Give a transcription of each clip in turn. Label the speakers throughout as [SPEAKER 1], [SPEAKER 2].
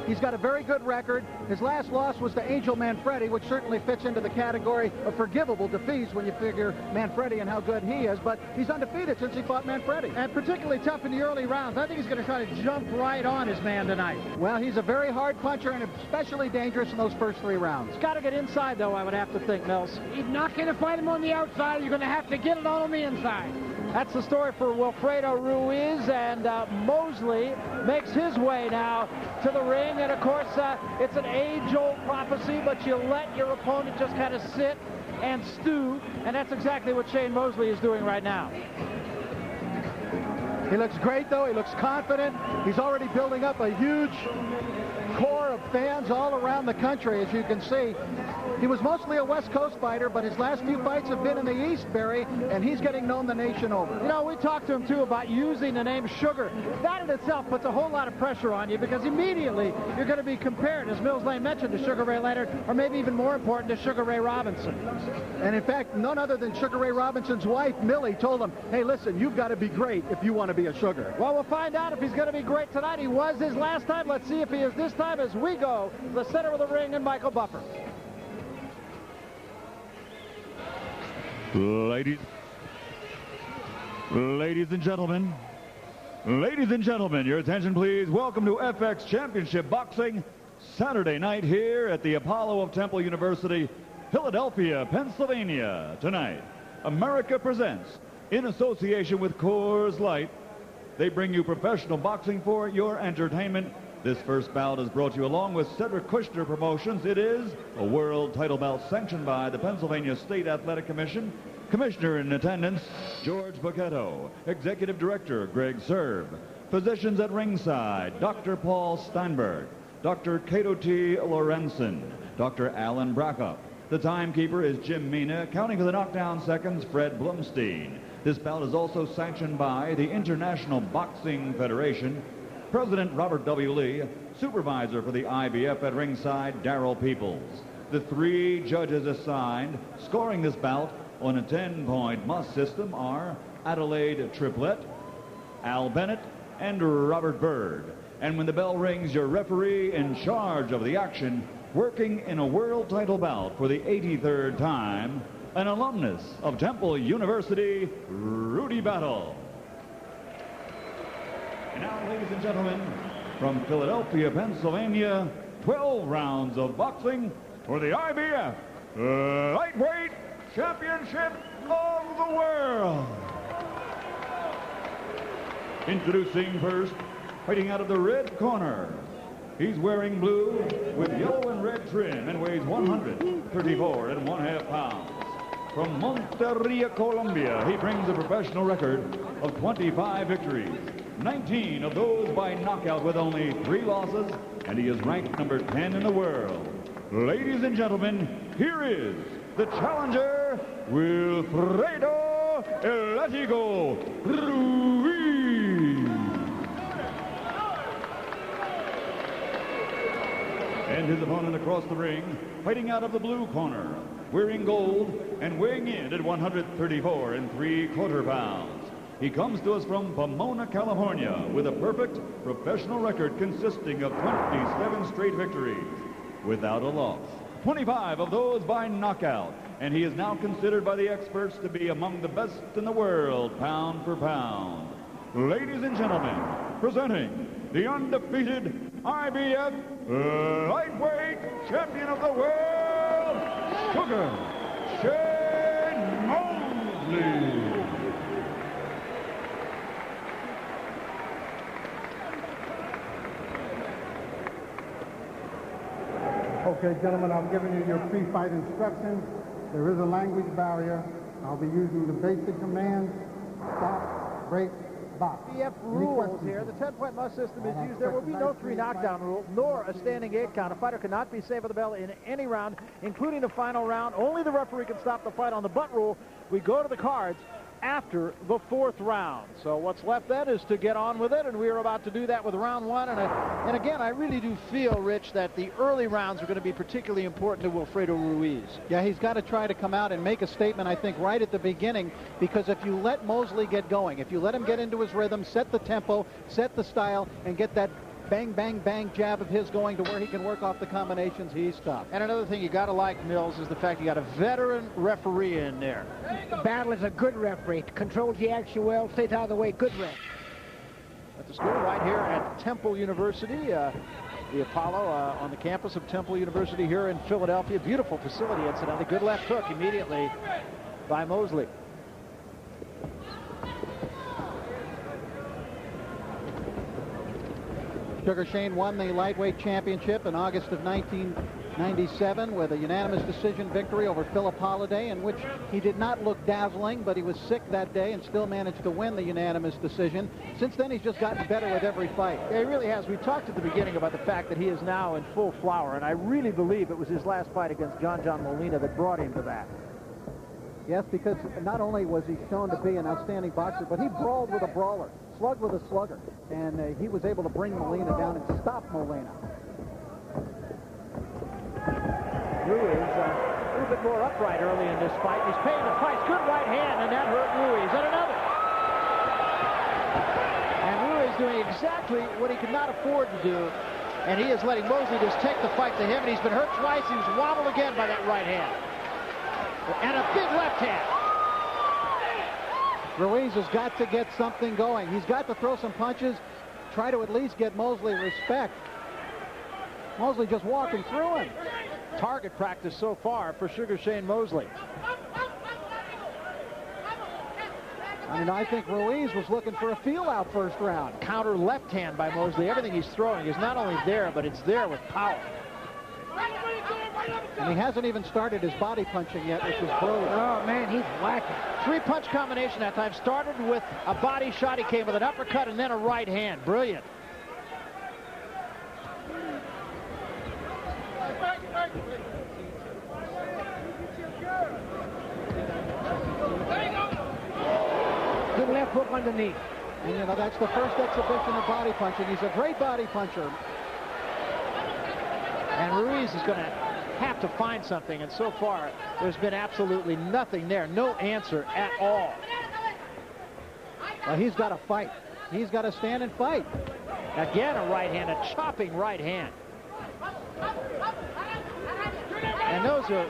[SPEAKER 1] He's got a very good record. His last loss was to Angel Manfredi, which certainly fits into the category of forgivable defeats when you figure Manfredi and how good he is. But he's undefeated since he fought Manfredi.
[SPEAKER 2] And particularly tough in the early rounds. I think he's going to try to jump right on his man tonight.
[SPEAKER 1] Well, he's a very hard puncher and especially dangerous in those first 3 rounds.
[SPEAKER 2] He's got to get inside, though, I would have to think, Mills. He's not going to fight him on the outside. You're going to have to get it on the inside. That's the story for Wilfredo Ruiz, and Mosley makes his way now to the ring. And, of course, it's an age-old prophecy, but you let your opponent just kind of sit and stew, and that's exactly what Shейn Mosley is doing right now.
[SPEAKER 1] He looks great, though. He looks confident. He's already building up a huge core of fans all around the country, as you can see. He was mostly a West Coast fighter, but his last few fights have been in the East, Barry, and he's getting known the nation over.
[SPEAKER 2] You know, we talked to him, too, about using the name Sugar. That in itself puts a whole lot of pressure on you because immediately you're going to be compared, as Mills Lane mentioned, to Sugar Ray Leonard, or maybe even more important, to Sugar Ray Robinson.
[SPEAKER 1] And, in fact, none other than Sugar Ray Robinson's wife, Millie, told him, hey, listen, you've got to be great if you want to be a Sugar.
[SPEAKER 2] Well, we'll find out if he's going to be great tonight. He was his last time. Let's see if he is this time as we go to the center of the ring and Michael Buffer.
[SPEAKER 3] Ladies and gentlemen, your attention please. Welcome to FX Championship Boxing, Saturday night here at the Apollo of Temple University, Philadelphia, Pennsylvania. Tonight, America presents, in association with Coors Light, they bring you professional boxing for your entertainment. This first bout is brought to you along with Cedric Kushner Promotions. It is a world title bout sanctioned by the Pennsylvania State Athletic Commission. Commissioner in attendance, George Bocchetto. Executive Director, Greg Serb. Physicians at ringside, Dr. Paul Steinberg, Dr. Cato T. Lorenzen, Dr. Alan Brackup. The timekeeper is Jim Mina. Counting for the knockdown seconds, Fred Blumstein. This bout is also sanctioned by the International Boxing Federation. President Robert W. Lee, supervisor for the IBF at ringside, Darrell Peoples. The 3 judges assigned scoring this bout on a 10-point must system are Adelaide Triplett, Al Bennett, and Robert Byrd. And when the bell rings, your referee in charge of the action, working in a world title bout for the 83rd time, an alumnus of Temple University, Rudy Battle. And now, ladies and gentlemen, from Philadelphia, Pennsylvania, 12 rounds of boxing for the IBF Lightweight Championship of the World. Introducing first, fighting out of the red corner. He's wearing blue with yellow and red trim and weighs 134 1/2 pounds. From Monteria, Colombia, he brings a professional record of 25 victories. 19 of those by knockout with only 3 losses, and he is ranked number 10 in the world. Ladies and gentlemen, here is the challenger, Wilfredo Ruiz. And his opponent across the ring, fighting out of the blue corner, wearing gold and weighing in at 134 3/4 pounds. He comes to us from Pomona, California, with a perfect professional record consisting of 27 straight victories without a loss. 25 of those by knockout, and he is now considered by the experts to be among the best in the world, pound for pound. Ladies and gentlemen, presenting the undefeated IBF Lightweight Champion of the World, Sugar, Shейн Mosley.
[SPEAKER 4] Okay, gentlemen, I've given you your pre-fight instructions. There is a language barrier. I'll be using the basic commands: stop, break, box.
[SPEAKER 2] IBF rules here. The 10-point must system is used. There will be no 3 knockdown rule, nor a standing 8 count. A fighter cannot be saved with the bell in any round, including the final round. Only the referee can stop the fight on the butt rule. We go to the cards after the 4th round. So what's left then is to get on with it, and we are about to do that with round 1. And again, I really do feel, Rich, that the early rounds are going to be particularly important to Wilfredo Ruiz.
[SPEAKER 1] Yeah, he's got to try to come out and make a statement, I think, right at the beginning, because if you let Mosley get going, if you let him get into his rhythm, set the tempo, set the style, and get that bang, bang, bang jab of his going to where he can work off the combinations, he's tough.
[SPEAKER 2] And another thing you got to like, Mills, is the fact you got a veteran referee in there.
[SPEAKER 5] Battle is a good referee. Controls the action well, stays out of the way. Good ref.
[SPEAKER 2] At the school right here at Temple University, the Apollo on the campus of Temple University here in Philadelphia. Beautiful facility, incidentally. Good left hook immediately by Mosley.
[SPEAKER 1] Sugar Shane won the lightweight championship in August of 1997 with a unanimous decision victory over Philip Holliday, in which he did not look dazzling, but he was sick that day and still managed to win the unanimous decision. Since then, he's just gotten better with every fight.
[SPEAKER 2] Yeah, he really has. We talked at the beginning about the fact that he is now in full flower, and I really believe it was his last fight against John Molina that brought him to that.
[SPEAKER 1] Yes, because not only was he shown to be an outstanding boxer, but he brawled with a brawler, slugged with a slugger, and he was able to bring Molina down and stop Molina.
[SPEAKER 2] Ruiz a little bit more upright early in this fight. He's paying the price. Good right hand, and that hurt Ruiz. And another. And Ruiz doing exactly what he could not afford to do, and he is letting Mosley just take the fight to him, and he's been hurt twice. He was wobbled again by that right hand. And a big left hand.
[SPEAKER 1] Ruiz has got to get something going. He's got to throw some punches, try to at least get Mosley respect. Mosley just walking through him.
[SPEAKER 2] Target practice so far for Sugar Shane Mosley.
[SPEAKER 1] I mean, I think Ruiz was looking for a feel-out first round.
[SPEAKER 2] Counter left hand by Mosley. Everything he's throwing is not only there, but it's there with power.
[SPEAKER 1] And he hasn't even started his body punching yet, which is brilliant.
[SPEAKER 5] Oh, man, he's whacking.
[SPEAKER 2] Three-punch combination that time. Started with a body shot. He came with an uppercut and then a right hand. Brilliant.
[SPEAKER 5] Good left hook underneath.
[SPEAKER 1] And, you know, that's the first exhibition of body punching. He's a great body puncher.
[SPEAKER 2] And Ruiz is going to have to find something, and so far there's been absolutely nothing there. No answer at all.
[SPEAKER 1] Well, he's got to fight. He's got to stand and fight.
[SPEAKER 2] Again, a right hand, a chopping right hand. And those are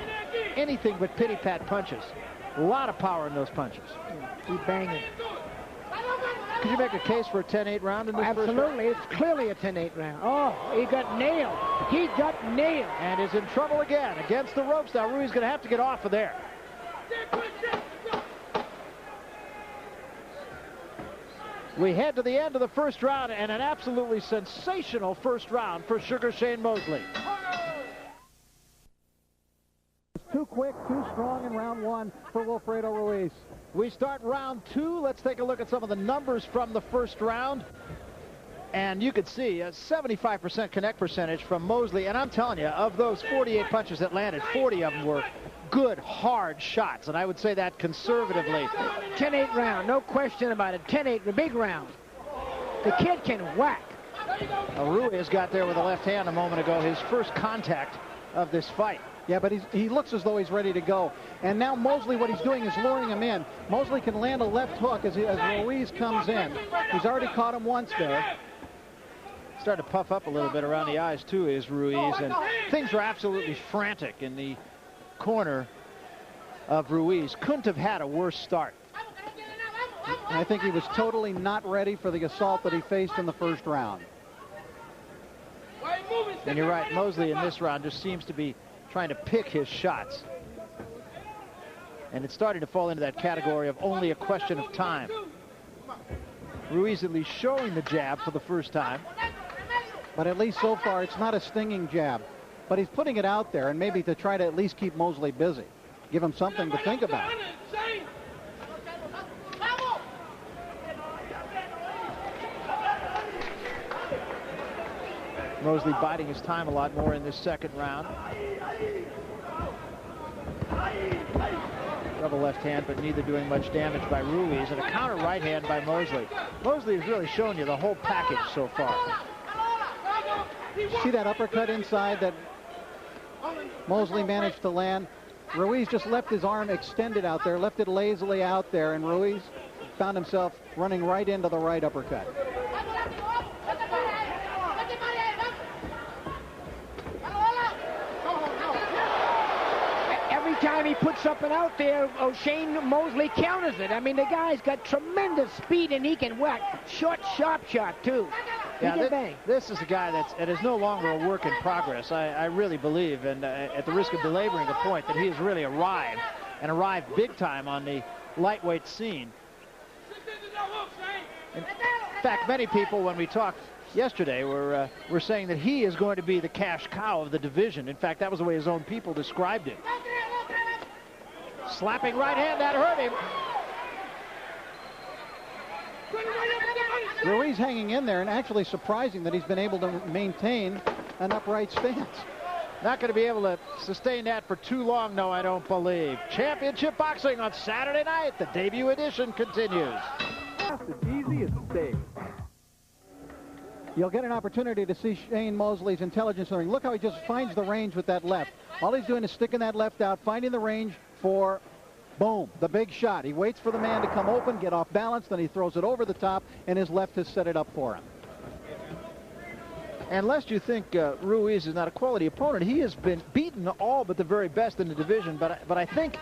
[SPEAKER 2] anything but pity-pat punches. A lot of power in those punches.
[SPEAKER 5] He's banging.
[SPEAKER 2] Could you make a case for a 10-8 round in this first round?
[SPEAKER 5] Absolutely. It's clearly a 10-8 round. Oh, he got nailed. He got nailed.
[SPEAKER 2] And is in trouble again against the ropes. Now Ruiz is going to have to get off of there. We head to the end of the first round, and an absolutely sensational first round for Sugar Shane Mosley.
[SPEAKER 1] Too quick, too strong in round one for Wilfredo Ruiz.
[SPEAKER 2] We start round two. Let's take a look at some of the numbers from the first round. And you could see a 75% connect percentage from Mosley. And I'm telling you, of those 48 punches that landed, 40 of them were good, hard shots. And I would say that conservatively.
[SPEAKER 5] 10-8 round, no question about it. 10-8, the big round. The kid can whack.
[SPEAKER 2] Ruiz got there with a left hand a moment ago, his first contact of this fight.
[SPEAKER 1] Yeah, but he looks as though he's ready to go. And now Mosley, what he's doing is luring him in. Mosley can land a left hook as Ruiz comes in. He's already caught him once there.
[SPEAKER 2] Started to puff up a little bit around the eyes, too, is Ruiz. And things were absolutely frantic in the corner of Ruiz. Couldn't have had a worse start.
[SPEAKER 1] And I think he was totally not ready for the assault that he faced in the first round.
[SPEAKER 2] And you're right, Mosley in this round just seems to be trying to pick his shots. And it's starting to fall into that category of only a question of time. Ruiz at least showing the jab for the first time.
[SPEAKER 1] But at least so far, it's not a stinging jab. But he's putting it out there, and maybe to try to at least keep Mosley busy. Give him something to think about.
[SPEAKER 2] Mosley biding his time a lot more in this second round. Double left hand, but neither doing much damage by Ruiz. And a counter right hand by Mosley. Mosley has really shown you the whole package so far.
[SPEAKER 1] See that uppercut inside that Mosley managed to land? Ruiz just left his arm extended out there, left it lazily out there, and Ruiz found himself running right into the right uppercut.
[SPEAKER 5] time he puts something out there, Shane Mosley counters it. I mean, the guy's got tremendous speed, and he can whack. Short, sharp shot, too.
[SPEAKER 2] Yeah, this is a guy that is no longer a work in progress. I really believe, and at the risk of belaboring the point, that he has really arrived, and arrived big time on the lightweight scene. In fact, many people, when we talked yesterday, were saying that he is going to be the cash cow of the division. In fact, that was the way his own people described him. Slapping right hand, that hurt him.
[SPEAKER 1] Ruiz hanging in there, and actually surprising that he's been able to maintain an upright stance.
[SPEAKER 2] Not going to be able to sustain that for too long, no, I don't believe. Championship Boxing on Saturday night. The debut edition continues.
[SPEAKER 6] It's easy, it's safe.
[SPEAKER 1] You'll get an opportunity to see Shane Mosley's intelligence in the ring. Look how he just finds the range with that left. All he's doing is sticking that left out, finding the range for, boom, the big shot. He waits for the man to come open, get off balance, then he throws it over the top, and his left has set it up for him.
[SPEAKER 2] And lest you think Ruiz is not a quality opponent, he has been beaten all but the very best in the division, but I think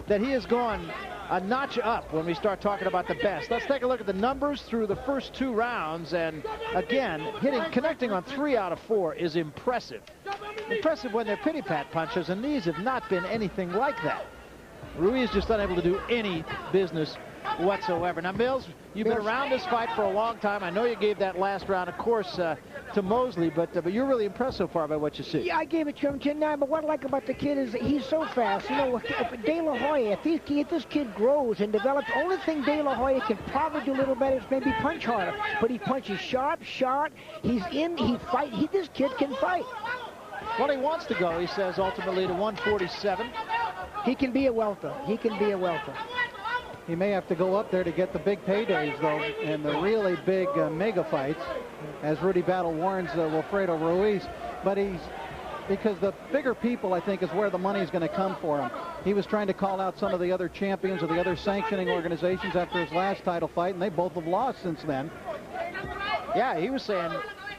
[SPEAKER 2] that he has gone a notch up when we start talking about the best. Let's take a look at the numbers through the first 2 rounds, and again, connecting on 3 out of 4 is impressive. Impressive when they're pity-pat punches, and these have not been anything like that. Ruiz just unable to do any business whatsoever. Now, Mills, you've been around this fight for a long time. I know you gave that last round, of course, to Mosley, but you're really impressed so far by what you see.
[SPEAKER 5] Yeah, I gave it to him 10-9, but what I like about the kid is that he's so fast. You know, if De La Hoya, if this kid grows and develops, the only thing De La Hoya can probably do a little better is maybe punch harder. But he punches sharp, he's in, he fight. This kid can fight.
[SPEAKER 2] Well, he wants to go, he says, ultimately to 147.
[SPEAKER 5] He can be a welter. He can be a welter.
[SPEAKER 1] He may have to go up there to get the big paydays, though, and the really big mega fights, as Rudy Battle warns Wilfredo Ruiz. But because the bigger people, I think, is where the money is going to come for him. He was trying to call out some of the other champions of the other sanctioning organizations after his last title fight, and they both have lost since then.
[SPEAKER 2] Yeah, he was saying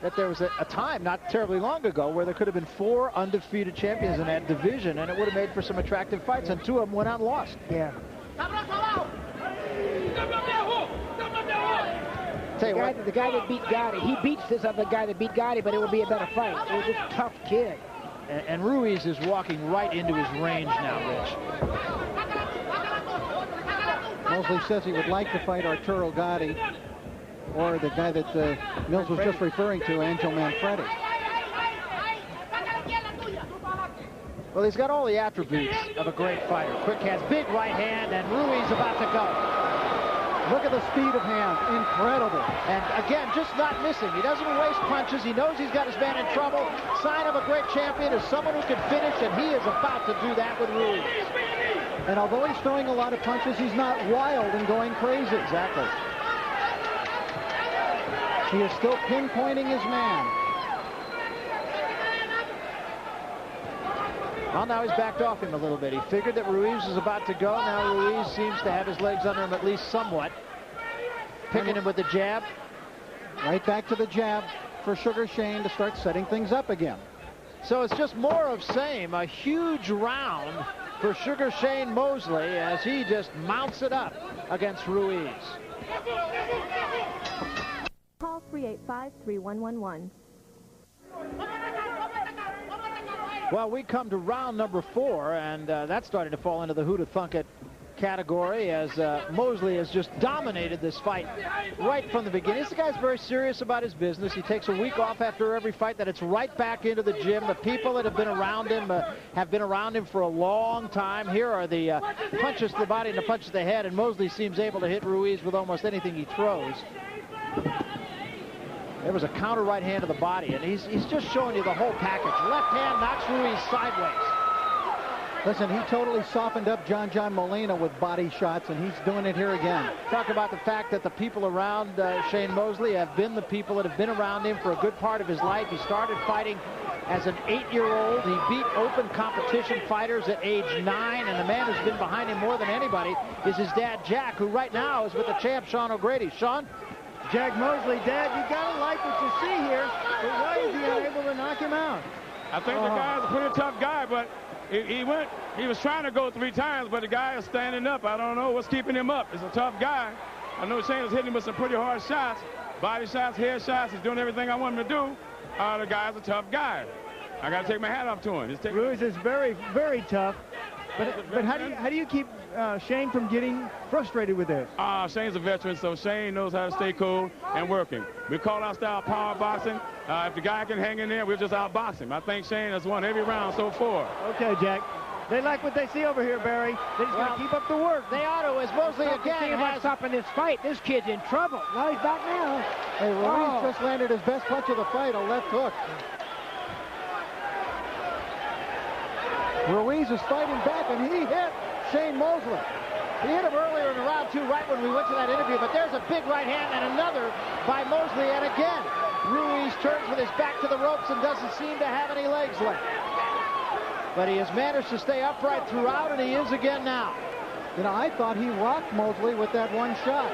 [SPEAKER 2] that there was a time not terribly long ago where there could have been 4 undefeated champions in that division, and it would have made for some attractive fights, and 2 of them went out and lost.
[SPEAKER 5] Yeah.
[SPEAKER 2] Tell you what,
[SPEAKER 5] the guy that beat Gotti, he beats this other guy that beat Gotti, but it will be a better fight. It was just a tough kid.
[SPEAKER 2] And Ruiz is walking right into his range now, Rich.
[SPEAKER 1] Mosley says he would like to fight Arturo Gotti, or the guy that Mills was just referring to, Angel Manfredi.
[SPEAKER 2] Well, he's got all the attributes of a great fighter. Quick hands, big right hand, and Ruiz about to go.
[SPEAKER 1] Look at the speed of hands, incredible.
[SPEAKER 2] And again, just not missing. He doesn't waste punches. He knows he's got his man in trouble. Sign of a great champion is someone who can finish, and he is about to do that with Ruiz.
[SPEAKER 1] And although he's throwing a lot of punches, he's not wild and going crazy.
[SPEAKER 2] Exactly.
[SPEAKER 1] He is still pinpointing his man.
[SPEAKER 2] Well, now he's backed off him a little bit. He figured that Ruiz was about to go. Now Ruiz seems to have his legs under him at least somewhat. Picking him with the jab.
[SPEAKER 1] Right back to the jab for Sugar Shane to start setting things up again.
[SPEAKER 2] So it's just more of same. A huge round for Sugar Shane Mosley as he just mounts it up against Ruiz.
[SPEAKER 7] Call 385-3111.
[SPEAKER 2] Well, we come to round number 4, and that's starting to fall into the who to thunk it category as Mosley has just dominated this fight right from the beginning. This guy's very serious about his business. He takes a week off after every fight, that it's right back into the gym. The people that have been around him have been around him for a long time. Here are the punches to the body and the punches to the head, and Mosley seems able to hit Ruiz with almost anything he throws. There was a counter right hand to the body, and he's just showing you the whole package. Left hand knocks Ruiz sideways.
[SPEAKER 1] Listen, he totally softened up John Molina with body shots, and he's doing it here again.
[SPEAKER 2] Talk about the fact that the people around Shane Mosley have been the people that have been around him for a good part of his life. He started fighting as an 8-year-old. He beat open competition fighters at age 9, and the man who's been behind him more than anybody is his dad, Jack, who right now is with the champ, Sean O'Grady. Sean?
[SPEAKER 8] Jack Mosley, Dad, you gotta like what you see here, but why is he unable to knock him out? I think the guy's a pretty tough guy, but he was trying to go 3 times, but the guy is standing up. I don't know what's keeping him up. He's a tough guy. I know Shane is hitting him with some pretty hard shots, body shots, head shots. He's doing everything I want him to do. The guy's a tough guy. I got to take my hat off to him.
[SPEAKER 2] Ruiz is very, very tough. But how do you keep Shane from getting frustrated with this?
[SPEAKER 8] Shane's a veteran, so Shane knows how to stay cool and working. We call our style power boxing. If the guy can hang in there, we'll just outbox him. I think Shane has won every round so far.
[SPEAKER 2] Okay, Jack. They like what they see over here, Barry. They just got to keep up the work.
[SPEAKER 5] They ought to, as Mosley again has stopping this fight. This kid's in trouble. Now he's back now.
[SPEAKER 1] Hey, Ruiz just landed his best punch of the fight, a left hook. Ruiz is fighting back, and he hit Shane Mosley.
[SPEAKER 5] He hit him earlier in round 2, right when we went to that interview, but there's a big right hand and another by Mosley, and again, Ruiz turns with his back to the ropes and doesn't seem to have any legs left. But he has managed to stay upright throughout, and he is again now.
[SPEAKER 1] You know, I thought he rocked Mosley with that one shot.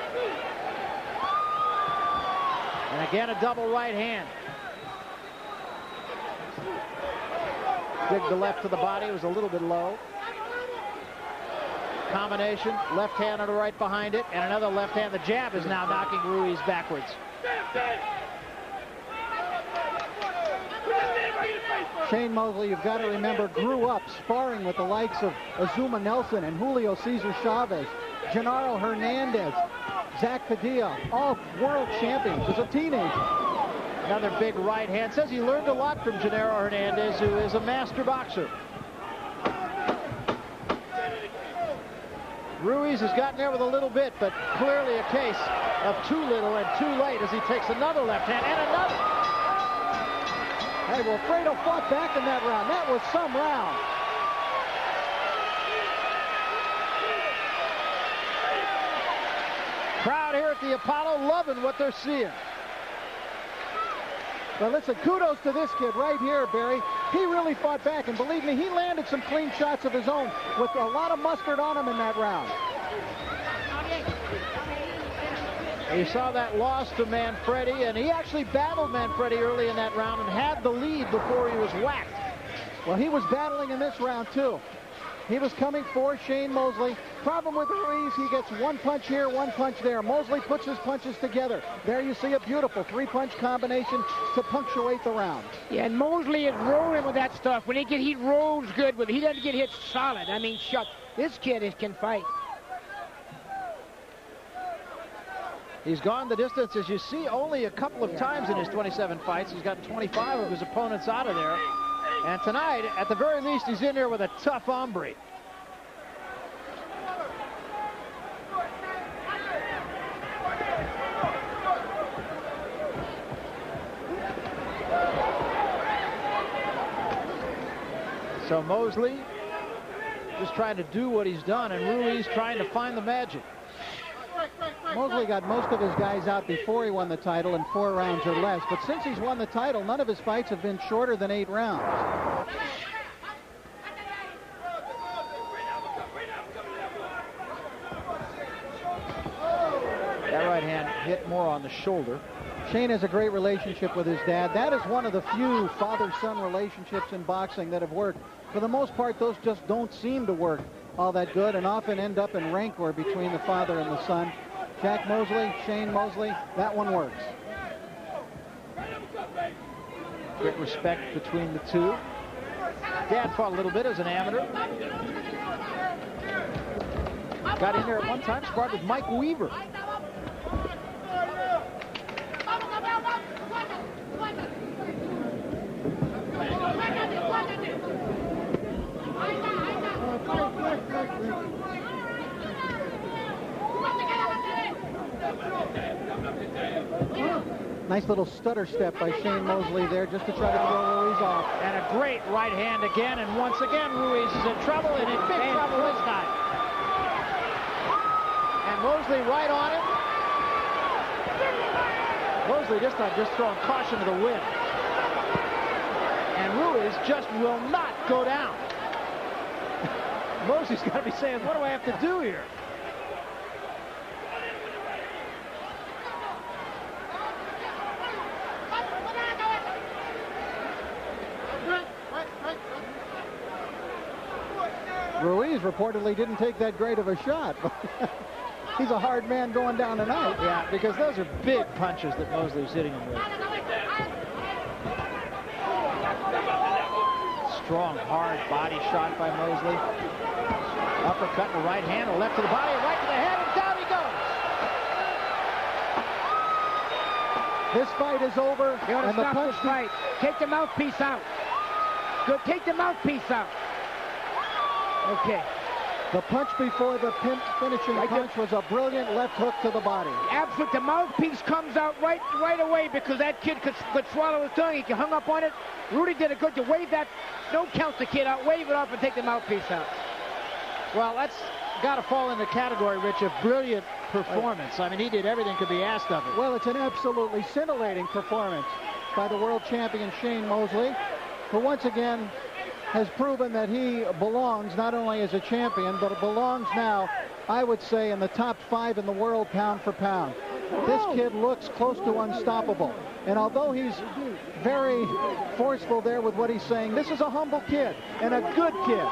[SPEAKER 5] And again, a double right hand. Dig the left to the body, it was a little bit low. Combination, left hand on the right behind it, and another left hand. The jab is now knocking Ruiz backwards.
[SPEAKER 1] Shane Mosley, you've got to remember, grew up sparring with the likes of Azuma Nelson and Julio Cesar Chavez, Genaro Hernandez, Zach Padilla, all world champions as a teenager.
[SPEAKER 5] Another big right hand. Says he learned a lot from Genaro Hernandez, who is a master boxer. Ruiz has gotten there with a little bit, but clearly a case of too little and too late as he takes another left hand and another.
[SPEAKER 1] Hey, Wilfredo fought back in that round. That was some round.
[SPEAKER 5] Crowd here at the Apollo loving what they're seeing.
[SPEAKER 1] Well, listen, kudos to this kid right here, Barry. He really fought back, and believe me, he landed some clean shots of his own with a lot of mustard on him in that round.
[SPEAKER 5] You saw that loss to Manfredi, and he actually battled Manfredi early in that round and had the lead before he was whacked.
[SPEAKER 1] Well, he was battling in this round, too. He was coming for Shane Mosley. Problem with Ruiz, he gets one punch here, one punch there. Mosley puts his punches together. There you see a beautiful 3-punch combination to punctuate the round.
[SPEAKER 5] Yeah, and Mosley is rolling with that stuff. When he rolls good with it. He doesn't get hit solid. I mean, shut. This kid can fight. He's gone the distance, as you see, only a couple of times in his 27 fights. He's got 25 of his opponents out of there. And tonight, at the very least, he's in there with a tough hombre. So Mosley just trying to do what he's done, and Ruiz trying to find the magic.
[SPEAKER 1] Mosley got most of his guys out before he won the title in 4 rounds or less, but since he's won the title, none of his fights have been shorter than 8 rounds.
[SPEAKER 5] That right hand hit more on the shoulder.
[SPEAKER 1] Shane has a great relationship with his dad. That is one of the few father-son relationships in boxing that have worked. For the most part, those just don't seem to work all that good and often end up in rancor between the father and the son. Jack Mosley, Shane Mosley, that one works.
[SPEAKER 5] Great respect between the two. Dad fought a little bit as an amateur. Got in there at one time, sparred with Mike Weaver.
[SPEAKER 1] Nice little stutter step by Shane Mosley there just to try to throw Ruiz off.
[SPEAKER 5] And a great right hand again, and once again Ruiz is in trouble, and in big trouble this time. And Mosley right on it. Mosley this time just throwing caution to the wind. And Ruiz just will not go down. Mosley's got to be saying, what do I have to do here?
[SPEAKER 1] Ruiz reportedly didn't take that great of a shot. He's a hard man going down tonight.
[SPEAKER 2] Yeah, because those are big punches that Mosley was hitting him with. Strong, hard body shot by Mosley. Uppercut to the right hand, a left to the body, right to the head, and down he goes.
[SPEAKER 1] This fight is over.
[SPEAKER 5] You want to
[SPEAKER 1] and the
[SPEAKER 5] stop
[SPEAKER 1] punch
[SPEAKER 5] this fight. Take the mouthpiece out. Good. Take the mouthpiece out. Okay.
[SPEAKER 1] The punch before the finishing punch was a brilliant left hook to the body.
[SPEAKER 5] Absolutely. The mouthpiece comes out right away because that kid could swallow his tongue. He hung up on it. Rudy did a good to wave that. Don't count the kid out. Wave it off and take the mouthpiece out.
[SPEAKER 2] Well, that's got to fall in the category, Rich, of brilliant performance. I mean, he did everything could be asked of him.
[SPEAKER 1] Well, it's an absolutely scintillating performance by the world champion Shейн Mosley, who once again has proven that he belongs not only as a champion, but belongs now, I would say, in the top 5 in the world pound for pound. This kid looks close to unstoppable. And although he's very forceful there with what he's saying, this is a humble kid and a good kid.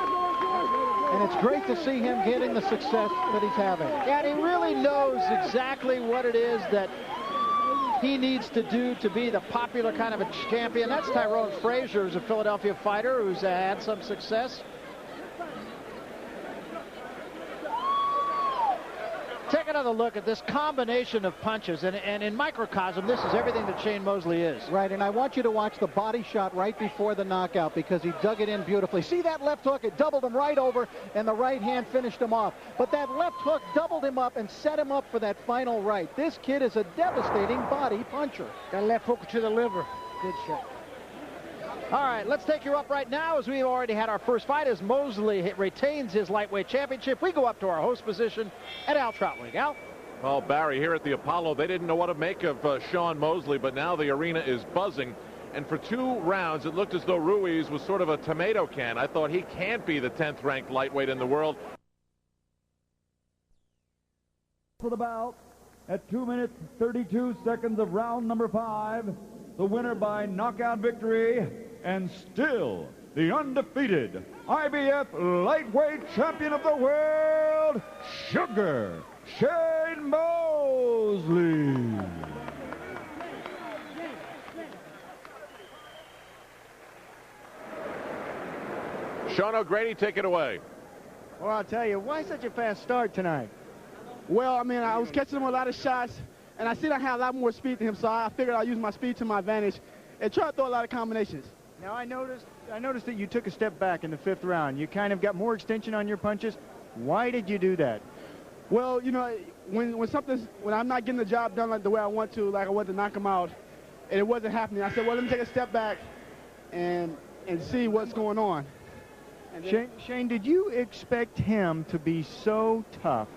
[SPEAKER 1] And it's great to see him getting the success that he's having.
[SPEAKER 2] Yeah, and he really knows exactly what it is that he needs to do to be the popular kind of a champion. That's Tyrone Frazier, who's a Philadelphia fighter who's had some success. Take another look at this combination of punches, and in microcosm, this is everything that Shейn Mosley is.
[SPEAKER 1] Right, and I want you to watch the body shot right before the knockout because he dug it in beautifully. See that left hook? It doubled him right over, and the right hand finished him off. But that left hook doubled him up and set him up for that final right. This kid is a devastating body puncher.
[SPEAKER 5] That left hook to the liver. Good shot.
[SPEAKER 2] All right, let's take you up right now as we've already had our first fight as Mosley retains his lightweight championship. We go up to our host position at Al Troutwig. Al?
[SPEAKER 9] Well, Barry, here at the Apollo, they didn't know what to make of Shейn Mosley, but now the arena is buzzing. And for 2 rounds, it looked as though Ruiz was sort of a tomato can. I thought he can't be the 10th ranked lightweight in the world.
[SPEAKER 3] For the bout, at 2 minutes, 32 seconds of round number 5, the winner by knockout victory, and still the undefeated IBF lightweight champion of the world, Sugar Shейн Mosley.
[SPEAKER 9] Sean O'Grady, take it away.
[SPEAKER 10] Well, I'll tell you, why such a fast start tonight? Well, I mean, I was catching him a lot of shots, and I see I had a lot more speed than him, so I figured I'd use my speed to my advantage and try to throw a lot of combinations.
[SPEAKER 11] Now, I noticed that you took a step back in the 5th round. You kind of got more extension on your punches. Why did you do that?
[SPEAKER 10] Well, you know, when I'm not getting the job done like the way I want to, like I want to knock him out, and it wasn't happening, I said, well, let me take a step back and see what's going on.
[SPEAKER 11] Shane, did you expect him to be so tough?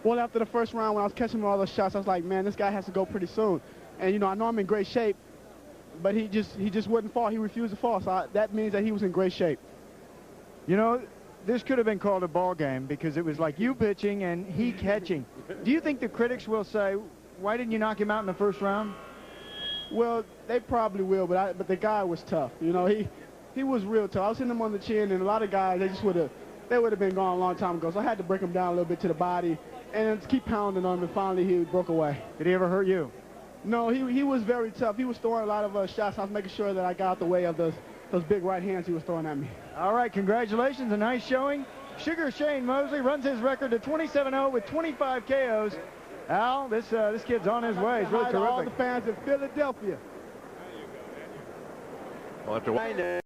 [SPEAKER 10] Well, after the 1st round, when I was catching all those shots, I was like, man, this guy has to go pretty soon. And, you know, I know I'm in great shape, but he just wouldn't fall. He refused to fall, so that means that he was in great shape.
[SPEAKER 11] You know, this could have been called a ball game because it was like you pitching and he catching. Do you think the critics will say, why didn't you knock him out in the 1st round?
[SPEAKER 10] Well, they probably will, but the guy was tough. You know, he was real tough. I was hitting him on the chin, and a lot of guys, they would have been gone a long time ago. So I had to break him down a little bit to the body and just keep pounding on him, and finally he broke away.
[SPEAKER 11] Did he ever hurt you?
[SPEAKER 10] No, he was very tough. He was throwing a lot of shots. I was making sure that I got out the way of those big right hands he was throwing at me.
[SPEAKER 11] All right, congratulations, a nice showing. Sugar Shейн Mosley runs his record to 27-0 with 25 KOs. Al, this kid's on his way. He's really terrific.
[SPEAKER 10] All the fans in Philadelphia.
[SPEAKER 9] We'll have to